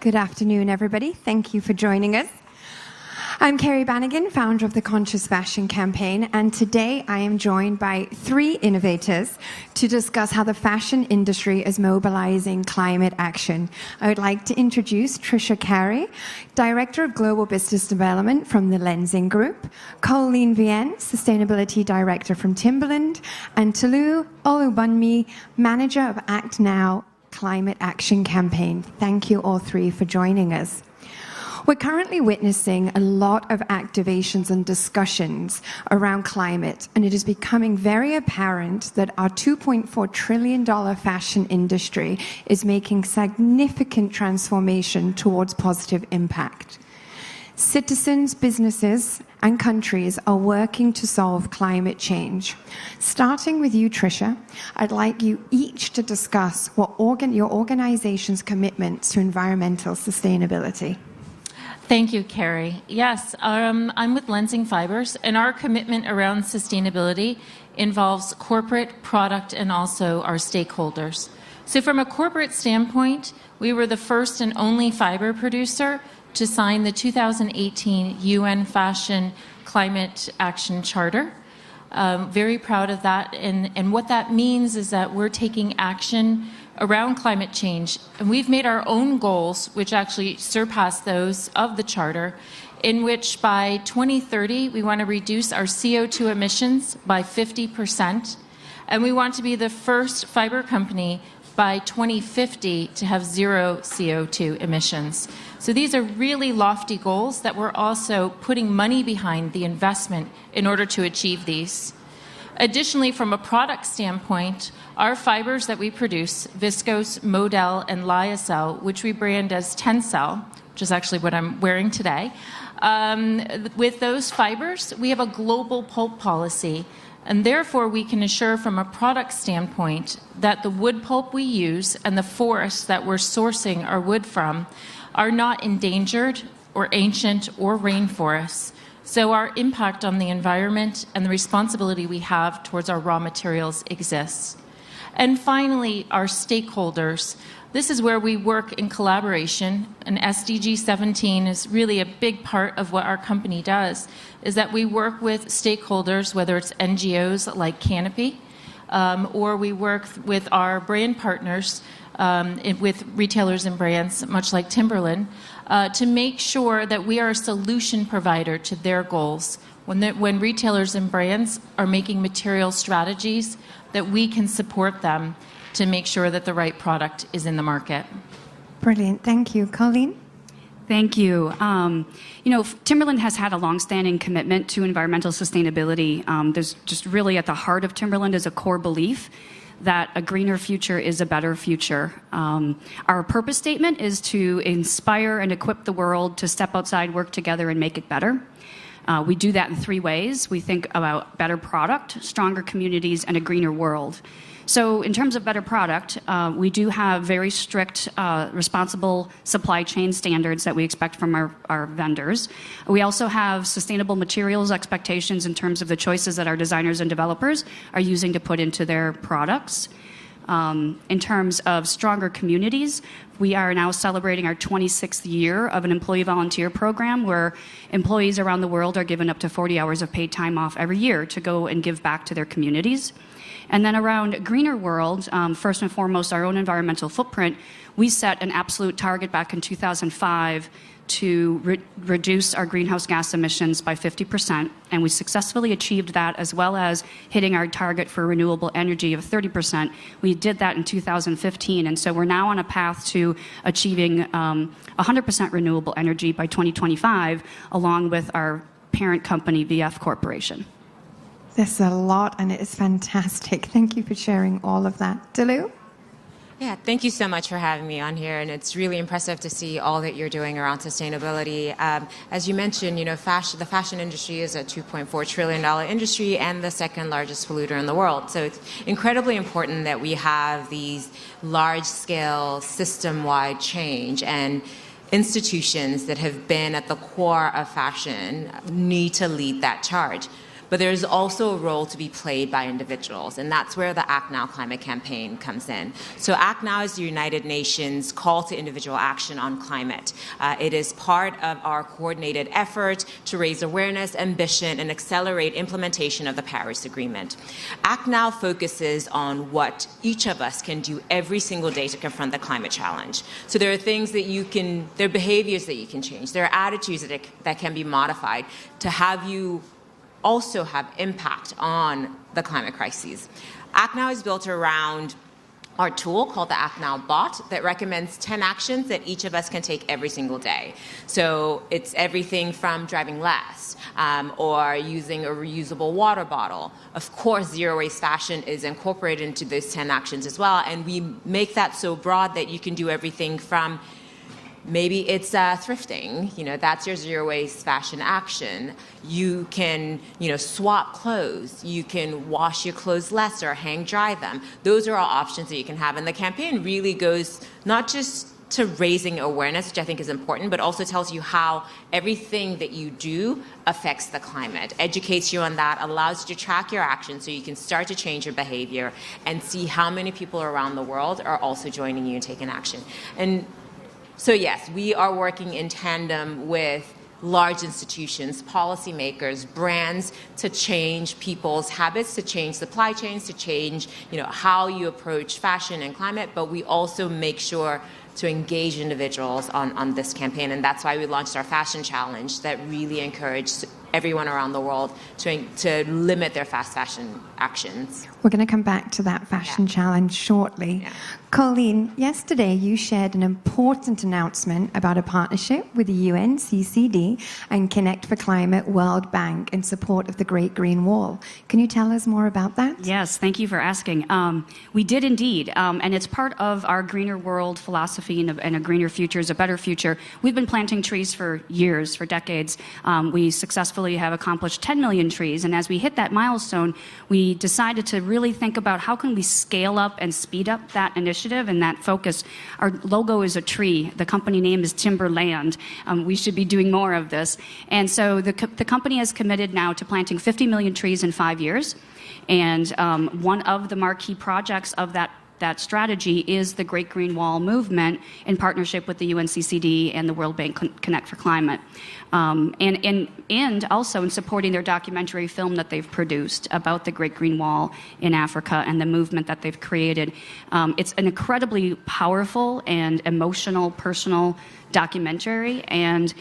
Good afternoon, everybody. Thank you for joining us. I'm Carey Bannigan, founder of the Conscious Fashion Campaign, and today I am joined by three innovators to discuss how the fashion industry is mobilizing climate action. I would like to introduce Tricia Carey, Director of Global Business Development from the Lenzing Group, Colleen Vien, Sustainability Director from Timberland, and Tolu Olubunmi, Manager of ActNow Climate Action Campaign. Thank you all three for joining us. We're currently witnessing a lot of activations and discussions around climate, and it is becoming very apparent that our $2.4 trillion fashion industry is making significant transformation towards positive impact. Citizens, businesses, and countries are working to solve climate change. Starting with you, Tricia, I'd like you each to discuss what your organization's commitments to environmental sustainability. Thank you, Carey. Yes, I'm with Lenzing Fibers, and our commitment around sustainability involves corporate, product, and also our stakeholders. So from a corporate standpoint, we were the first and only fiber producer to sign the 2018 UN Fashion Climate Action Charter. Very proud of that, and what that means is that we're taking action around climate change, and we've made our own goals, which actually surpass those of the Charter, in which by 2030 we want to reduce our CO2 emissions by 50%, and we want to be the first fiber company by 2050 to have zero CO2 emissions. So these are really lofty goals that we're also putting money behind the investment in order to achieve these. Additionally, from a product standpoint, our fibers that we produce, viscose, modal, and lyocell, which we brand as Tencel, which is actually what I'm wearing today, with those fibers, we have a global pulp policy, and therefore we can assure from a product standpoint that the wood pulp we use and the forests that we're sourcing our wood from are not endangered or ancient or rainforests. So our impact on the environment and the responsibility we have towards our raw materials exists. And finally, our stakeholders. This is where we work in collaboration, and SDG 17 is really a big part of what our company does, is that we work with stakeholders, whether it's NGOs like Canopy, or we work with our brand partners, with retailers and brands, much like Timberland, to make sure that we are a solution provider to their goals. When retailers and brands are making material strategies, that we can support them to make sure that the right product is in the market. Brilliant. Thank you. Colleen? Thank you. Timberland has had a longstanding commitment to environmental sustainability. There's just really at the heart of Timberland is a core belief that a greener future is a better future. Our purpose statement is to inspire and equip the world to step outside, work together, and make it better. We do that in three ways. We think about better product, stronger communities, and a greener world. So in terms of better product, we do have very strict, responsible supply chain standards that we expect from our vendors. We also have sustainable materials expectations in terms of the choices that our designers and developers are using to put into their products. In terms of stronger communities, we are now celebrating our 26th year of an employee volunteer program where employees around the world are given up to 40 hours of paid time off every year to go and give back to their communities. And then around a greener world, first and foremost, our own environmental footprint, we set an absolute target back in 2005 to reduce our greenhouse gas emissions by 50%, and we successfully achieved that, as well as hitting our target for renewable energy of 30%. We did that in 2015, and so we're now on a path to achieving 100% renewable energy by 2025, along with our parent company, VF Corporation. There's a lot, and it is fantastic. Thank you for sharing all of that. Tolu? Yeah, thank you so much for having me on here, and it's really impressive to see all that you're doing around sustainability. As you mentioned, the fashion industry is a $2.4 trillion industry and the second largest polluter in the world. So it's incredibly important that we have these large-scale, system-wide change, and institutions that have been at the core of fashion need to lead that charge. but there's also a role to be played by individuals, and that's where the ActNow climate campaign comes in. So ActNow is the United Nations call to individual action on climate. It is part of our coordinated effort to raise awareness, ambition, and accelerate implementation of the Paris Agreement. ActNow focuses on what each of us can do every single day to confront the climate challenge. So there are things that there are behaviors that you can change. There are attitudes that can be modified to have you also have impact on the climate crises. ActNow is built around our tool called the ActNow bot that recommends 10 actions that each of us can take every single day. So it's everything from driving less or using a reusable water bottle. Of course, zero-waste fashion is incorporated into those 10 actions as well, and we make that so broad that you can do everything from maybe it's thrifting, that's your zero waste fashion action. You can, swap clothes. You can wash your clothes less or hang dry them. Those are all options that you can have. And the campaign really goes not just to raising awareness, which I think is important, but also tells you how everything that you do affects the climate, educates you on that, allows you to track your actions so you can start to change your behavior and see how many people around the world are also joining you and taking action. And so yes, we are working in tandem with large institutions, policymakers, brands to change people's habits, to change supply chains, to change how you approach fashion and climate, but we also make sure to engage individuals on this campaign. And that's why we launched our fashion challenge that really encouraged everyone around the world to limit their fast fashion actions. We're going to come back to that fashion challenge shortly. Yeah. Colleen, yesterday you shared an important announcement about a partnership with the UNCCD and Connect for Climate World Bank in support of the Great Green Wall. Can you tell us more about that? Yes, thank you for asking. We did indeed, and it's part of our greener world philosophy and a greener future is a better future. We've been planting trees for years, for decades. We successfully have accomplished 10 million trees, and as we hit that milestone, we decided to really think about how can we scale up and speed up that initiative and that focus. Our logo is a tree. The company name is Timberland. We should be doing more of this. And so the company has committed now to planting 50 million trees in 5 years. And one of the marquee projects of that strategy is the Great Green Wall movement in partnership with the UNCCD and the World Bank Connect for Climate. And also in supporting their documentary film that they've produced about the Great Green Wall in Africa and the movement that they've created. It's an incredibly powerful and emotional, personal documentary, and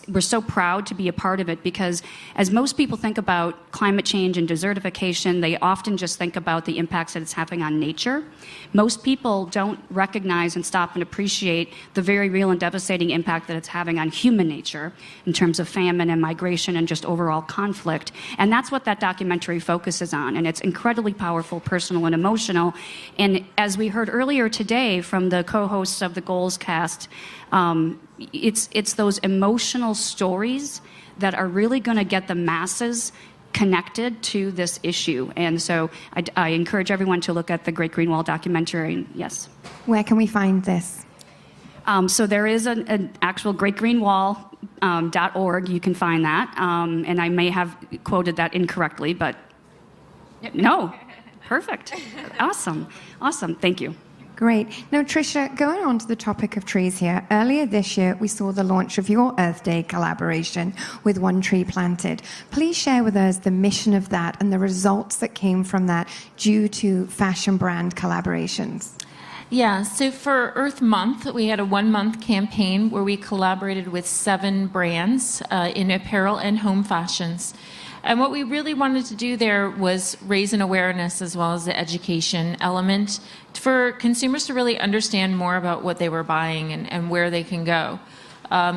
we're so proud to be a part of it because as most people think about climate change and desertification, they often just think about the impacts that it's having on nature. Most people don't recognize and stop and appreciate the very real and devastating impact that it's having on human nature in terms of famine and migration and just overall conflict. And that's what that documentary focuses on, and it's incredibly powerful, personal, and emotional. And as we heard earlier today from the co-hosts of the Goals Cast, it's those emotional stories that are really going to get the masses connected to this issue. And so I encourage everyone to look at the Great Green Wall documentary. Yes. Where can we find this? So there is an actual greatgreenwall.org. You can find that. And I may have quoted that incorrectly, but no. Perfect. Awesome. Thank you. Great. Now, Tricia, going on to the topic of trees here, earlier this year we saw the launch of your Earth Day collaboration with One Tree Planted. Please share with us the mission of that and the results that came from that due to fashion brand collaborations. Yeah, so for Earth Month, we had a 1-month campaign where we collaborated with 7 brands in apparel and home fashions. And what we really wanted to do there was raise an awareness as well as the education element for consumers to really understand more about what they were buying and where they can go.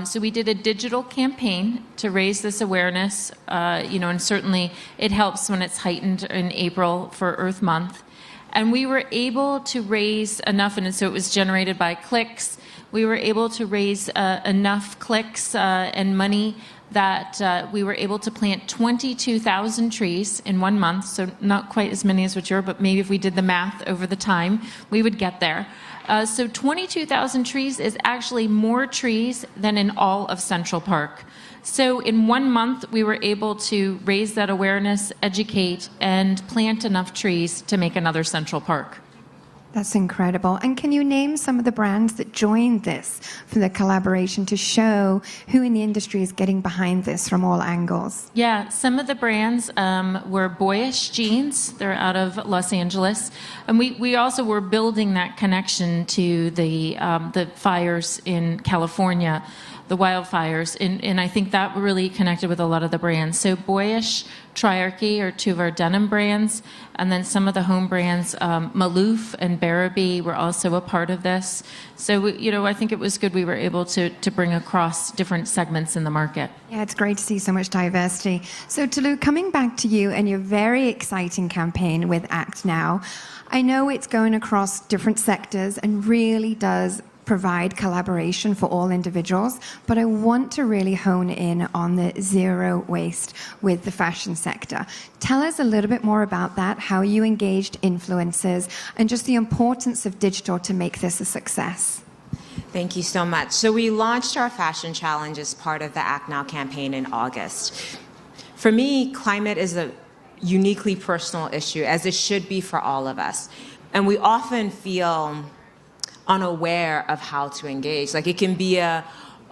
So we did a digital campaign to raise this awareness, and certainly it helps when it's heightened in April for Earth Month. And we were able to raise enough, and so it was generated by clicks. We were able to raise enough clicks and money that we were able to plant 22,000 trees in 1 month, so not quite as many as what you're, but maybe if we did the math over the time, we would get there. So 22,000 trees is actually more trees than in all of Central Park. So in 1 month, we were able to raise that awareness, educate, and plant enough trees to make another Central Park. That's incredible. And can you name some of the brands that joined this for the collaboration to show who in the industry is getting behind this from all angles? Yeah, some of the brands were Boyish Jeans. They're out of Los Angeles. And we also were building that connection to the fires in California, the wildfires. And I think that really connected with a lot of the brands. So Boyish, Triarchy are two of our denim brands. And then some of the home brands, Maloof and Barabee, were also a part of this. So, I think it was good we were able to bring across different segments in the market. Yeah, it's great to see so much diversity. So, Tolu, coming back to you and your very exciting campaign with ActNow, I know it's going across different sectors and really does provide collaboration for all individuals, but I want to really hone in on the zero waste with the fashion sector. Tell us a little bit more about that, how you engaged influencers, and just the importance of digital to make this a success. Thank you so much. So we launched our fashion challenge as part of the ActNow campaign in August. For me, climate is a uniquely personal issue, as it should be for all of us. And we often feel unaware of how to engage. Like it can be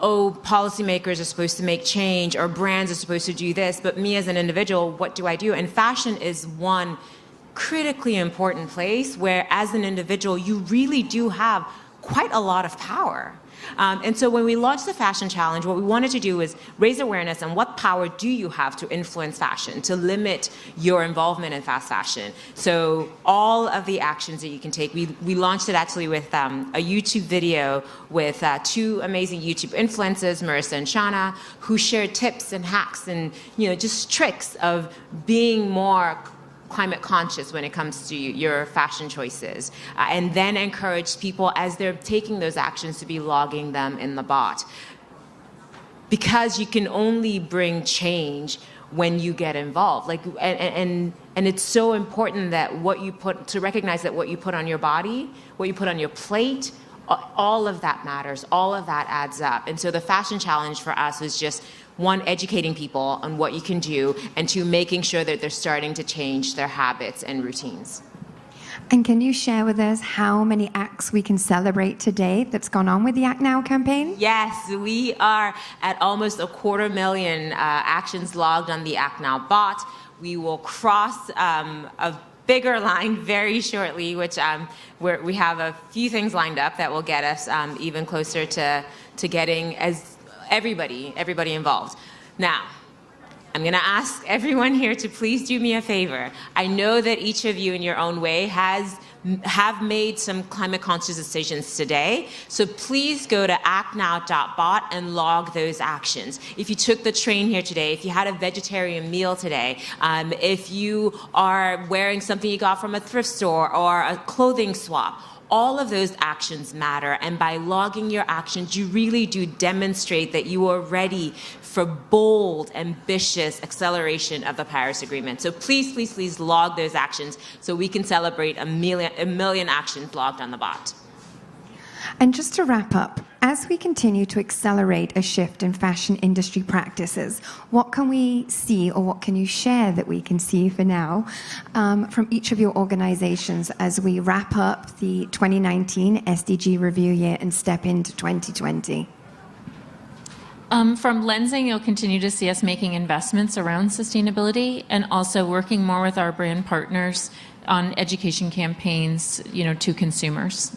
policymakers are supposed to make change or brands are supposed to do this, but me as an individual, what do I do? And fashion is one critically important place where as an individual, you really do have quite a lot of power. And so when we launched the Fashion Challenge, what we wanted to do is raise awareness on what power do you have to influence fashion, to limit your involvement in fast fashion. So all of the actions that you can take, we launched it actually with a YouTube video with two amazing YouTube influencers, Marissa and Shauna, who shared tips and hacks and just tricks of being more climate conscious when it comes to your fashion choices, and then encourage people as they're taking those actions to be logging them in the bot. Because you can only bring change when you get involved. And it's so important that to recognize that what you put on your body, what you put on your plate, all of that matters, all of that adds up. And so the fashion challenge for us was just one, educating people on what you can do, and two, making sure that they're starting to change their habits and routines. And can you share with us how many acts we can celebrate today that's gone on with the ActNow campaign? Yes, we are at almost 250,000 actions logged on the ActNow bot. We will cross a bigger line very shortly, which we have a few things lined up that will get us even closer to getting everybody involved. Now, I'm going to ask everyone here to please do me a favor. I know that each of you in your own way have made some climate conscious decisions today. So please go to actnow.bot and log those actions. If you took the train here today, if you had a vegetarian meal today, if you are wearing something you got from a thrift store or a clothing swap, all of those actions matter, and by logging your actions, you really do demonstrate that you are ready for bold, ambitious acceleration of the Paris Agreement. So please, please, please log those actions so we can celebrate a million actions logged on the bot. And just to wrap up, as we continue to accelerate a shift in fashion industry practices, what can we see, or what can you share that we can see for now from each of your organizations as we wrap up the 2019 SDG review year and step into 2020? From Lenzing, you'll continue to see us making investments around sustainability and also working more with our brand partners on education campaigns, to consumers.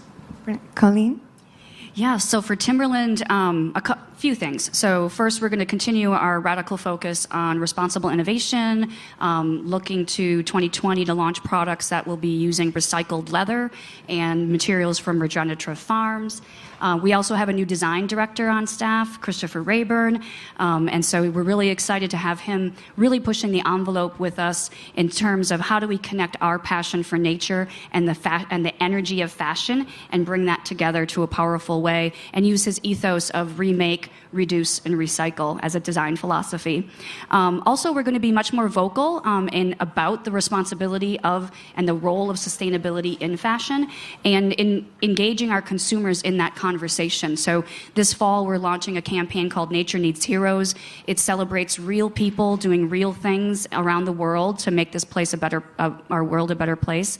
Colleen? Yeah, so for Timberland, a few things. So first, we're going to continue our radical focus on responsible innovation, looking to 2020 to launch products that will be using recycled leather and materials from regenerative farms. We also have a new design director on staff, Christopher Rayburn, and so we're really excited to have him really pushing the envelope with us in terms of how do we connect our passion for nature and the energy of fashion and bring that together to a powerful way way and use his ethos of remake, reduce, and recycle as a design philosophy. Also, we're going to be much more vocal about the responsibility of and the role of sustainability in fashion and in engaging our consumers in that conversation. So this fall, we're launching a campaign called Nature Needs Heroes. It celebrates real people doing real things around the world to make this place our world a better place.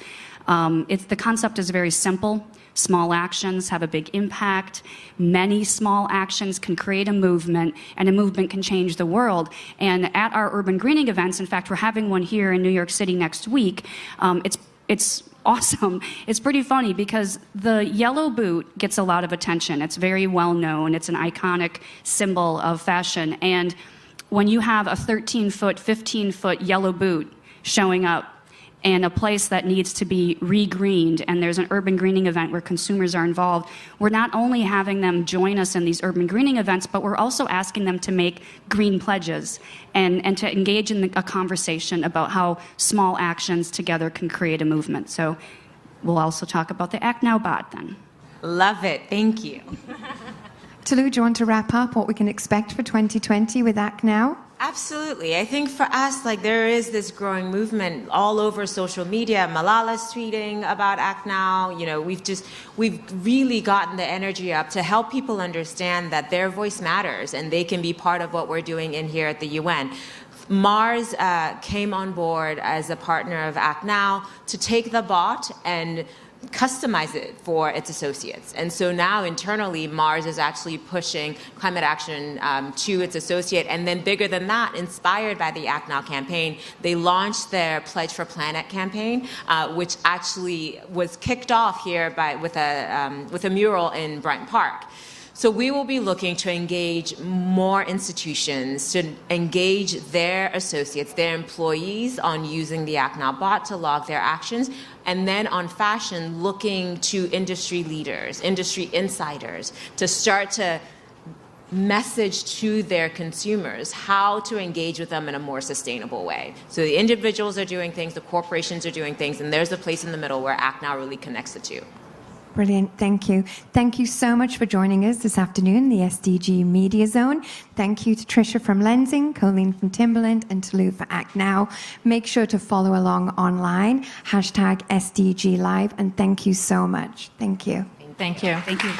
The concept is very simple. Small actions have a big impact. Many small actions can create a movement, and a movement can change the world. And at our urban greening events, in fact, we're having one here in New York City next week. It's awesome. It's pretty funny because the yellow boot gets a lot of attention. It's very well known. It's an iconic symbol of fashion. And when you have a 13-foot, 15-foot yellow boot showing up in a place that needs to be re-greened, and there's an urban greening event where consumers are involved, we're not only having them join us in these urban greening events, but we're also asking them to make green pledges and to engage in a conversation about how small actions together can create a movement. So we'll also talk about the ActNow bot then. Love it. Thank you. Tolu, do you want to wrap up what we can expect for 2020 with ActNow? Absolutely. I think for us, there is this growing movement all over social media. Malala's tweeting about ActNow. We've really gotten the energy up to help people understand that their voice matters and they can be part of what we're doing in here at the UN. Mars came on board as a partner of ActNow to take the bot and customize it for its associates. And so now internally, Mars is actually pushing climate action to its associate. And then bigger than that, inspired by the ActNow campaign, they launched their Pledge for Planet campaign, which actually was kicked off here with a mural in Bryant Park. So we will be looking to engage more institutions, to engage their associates, their employees on using the ActNow bot to log their actions. And then on fashion, looking to industry leaders, industry insiders, to start to message to their consumers how to engage with them in a more sustainable way. So the individuals are doing things, the corporations are doing things, and there's a place in the middle where ActNow really connects the two. Brilliant. Thank you. Thank you so much for joining us this afternoon, the SDG Media Zone. Thank you to Tricia from Lenzing, Colleen from Timberland, and Tolu for ActNow. Make sure to follow along online, #SDG Live, and thank you so much. Thank you. Thank you. Thank you.